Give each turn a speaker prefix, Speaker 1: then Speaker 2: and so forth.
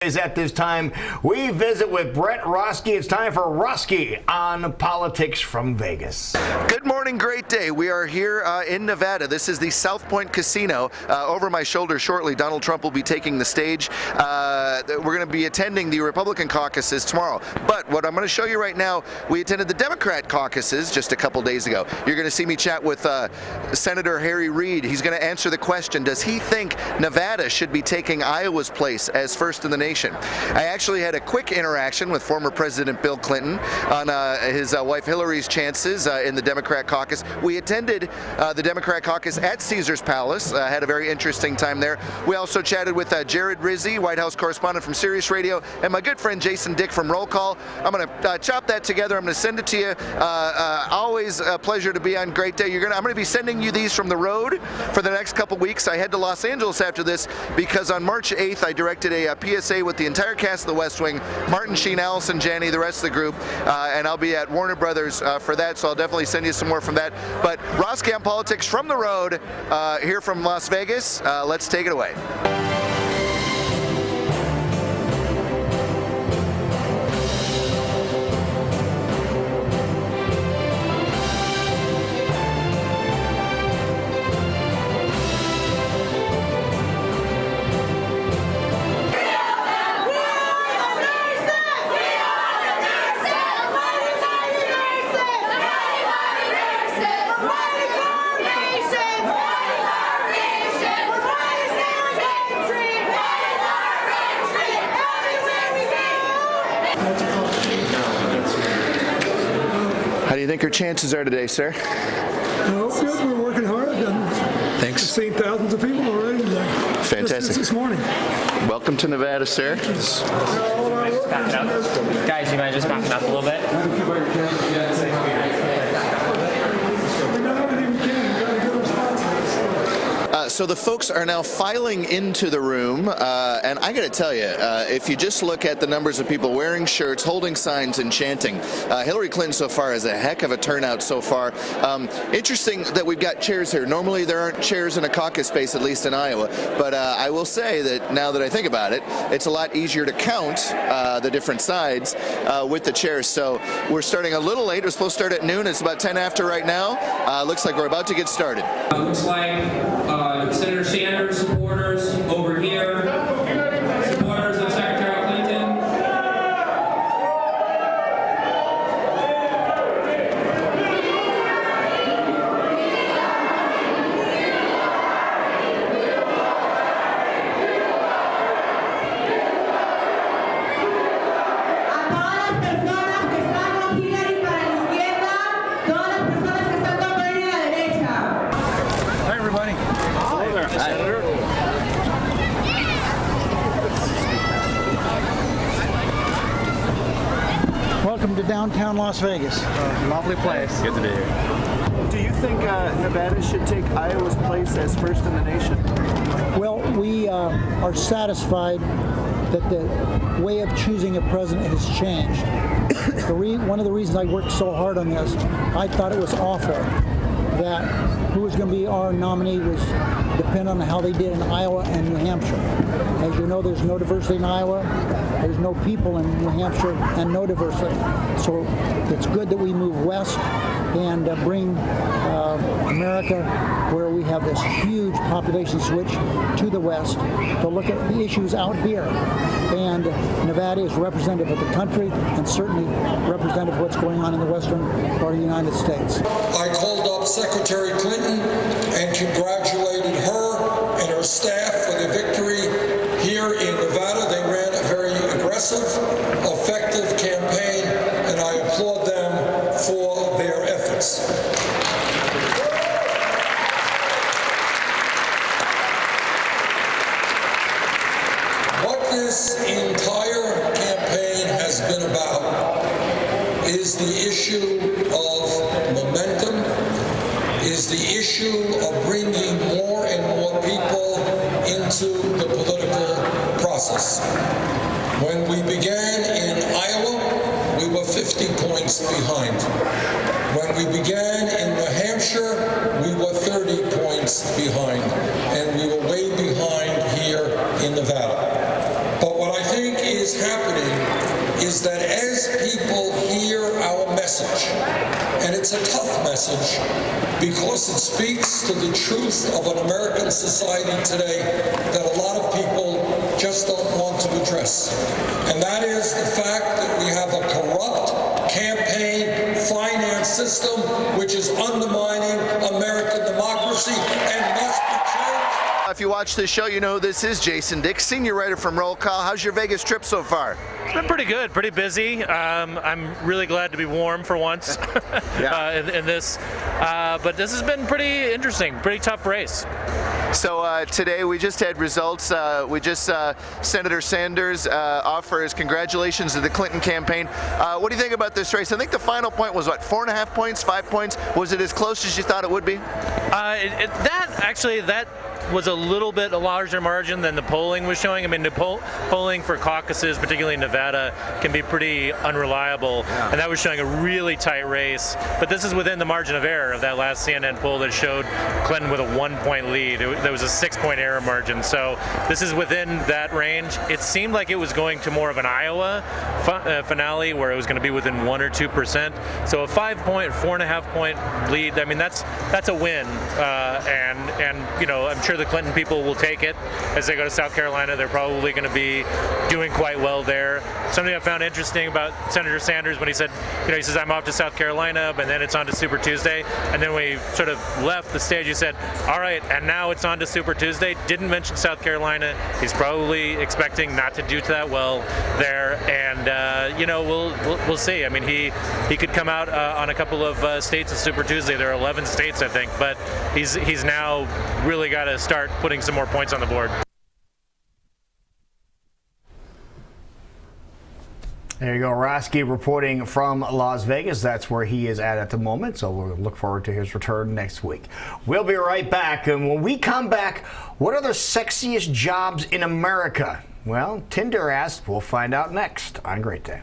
Speaker 1: Mondays at this time, we visit with Brett Roske. It's time for Roske on Politics from Vegas.
Speaker 2: Good morning, great day. We are here in Nevada. This is the South Point Casino. Over my shoulder shortly, Donald Trump will be taking the stage. We're going to be attending the Republican caucuses tomorrow. But what I'm going to show you right now, we attended the Democrat caucuses just a couple days ago. You're going to see me chat with Senator Harry Reid. He's going to answer the question, does he think Nevada should be taking Iowa's place as first in the nation? I actually had a quick interaction with former President Bill Clinton on his wife Hillary's chances in the Democrat caucus. We attended the Democrat caucus at Caesars Palace, had a very interesting time there. We also chatted with Jared Rizzi, White House correspondent from Sirius Radio, and my good friend Jason Dick from Roll Call. I'm going to chop that together. I'm going to send it to you. Always a pleasure to be on. Great day. I'm going to be sending you these from the road for the next couple weeks. I head to Los Angeles after this because on March 8th I directed a PSA with the entire cast of The West Wing, Martin Sheen, Allison Janney, the rest of the group, and I'll be at Warner Brothers for that, so I'll definitely send you some more from that. But Roske on Politics from the road, here from Las Vegas. Let's take it away. How do you think her chances are today, sir?
Speaker 3: Well, good. We're working hard.
Speaker 2: Thanks.
Speaker 3: I've seen thousands of people already today.
Speaker 2: Fantastic.
Speaker 3: This morning.
Speaker 2: Welcome to Nevada, sir.
Speaker 4: Guys, you mind just backing up a little bit?
Speaker 2: So the folks are now filing into the room, and I got to tell you, if you just look at the numbers of people wearing shirts, holding signs, and chanting, Hillary Clinton so far has a heck of a turnout so far. Interesting that we've got chairs here. Normally there aren't chairs in a caucus space, at least in Iowa, but I will say that now that I think about it, it's a lot easier to count the different sides with the chairs. So we're starting a little late. It was supposed to start at noon. It's about 10 after right now. Looks like we're about to get started.
Speaker 5: Looks like Senator Sanders supporters over here, supporters of Secretary Clinton.
Speaker 3: Hi, everybody. Welcome to downtown Las Vegas.
Speaker 4: Lovely place. Good to be here.
Speaker 2: Do you think Nevada should take Iowa's place as first in the nation?
Speaker 6: Well, we are satisfied that the way of choosing a president has changed. One of the reasons I worked so hard on this, I thought it was awful that who was going to be our nominee was dependent on how they did in Iowa and New Hampshire. As you know, there's no diversity in Iowa, there's no people in New Hampshire, and no diversity. So it's good that we move west and bring America, where we have this huge population switch to the west, to look at the issues out here. And Nevada is representative of the country and certainly representative of what's going on in the western part of the United States.
Speaker 7: I called up Secretary Clinton and congratulated her and her staff for the victory here in Nevada. They ran a very aggressive, effective campaign, and I applaud them for their efforts. What this entire campaign has been about is the issue of momentum, is the issue of bringing more and more people into the political process. When we began in Iowa, we were 50 points behind. When we began in New Hampshire, we were 30 points behind, and we were way behind here in Nevada. But what I think is happening is that as people hear our message, and it's a tough message because it speaks to the truth of an American society today that a lot of people just don't want to address. And that is the fact that we have a corrupt campaign finance system which is undermining American democracy and must be changed.
Speaker 2: If you watch this show, you know this is Jason Dick, senior writer from Roll Call. How's your Vegas trip so far?
Speaker 8: It's been pretty good, pretty busy. I'm really glad to be warm for once in this. But this has been pretty interesting, pretty tough race.
Speaker 2: So today we just had results. Senator Sanders offers congratulations to the Clinton campaign. What do you think about this race? I think the final point was what, 4.5 points, 5 points? Was it as close as you thought it would be?
Speaker 8: That was a little bit a larger margin than the polling was showing. I mean, the polling for caucuses, particularly in Nevada, can be pretty unreliable, and that was showing a really tight race. But this is within the margin of error of that last CNN poll that showed Clinton with a 1-point lead. There was a 6-point error margin, so this is within that range. It seemed like it was going to more of an Iowa finale where it was going to be within 1 or 2%. So a 5-point, 4.5-point lead. I mean, that's a win, and you know, I'm sure the Clinton people will take it as they go to South Carolina. They're probably going to be doing quite well there. Something I found interesting about Senator Sanders when he said, you know, he says, I'm off to South Carolina, but then it's on to Super Tuesday. And then we sort of left the stage, he said, all right, and now it's on to Super Tuesday. Didn't mention South Carolina. He's probably expecting not to do that well there. And, you know, we'll see. I mean, he could come out on a couple of states at Super Tuesday. There are 11 states, I think, but he's now really got to start putting some more points on the board.
Speaker 1: There you go, Roske reporting from Las Vegas. That's where he is at the moment, so we'll look forward to his return next week. We'll be right back, and when we come back, what are the sexiest jobs in America? Well, Tinder asked. We'll find out next on Great Day.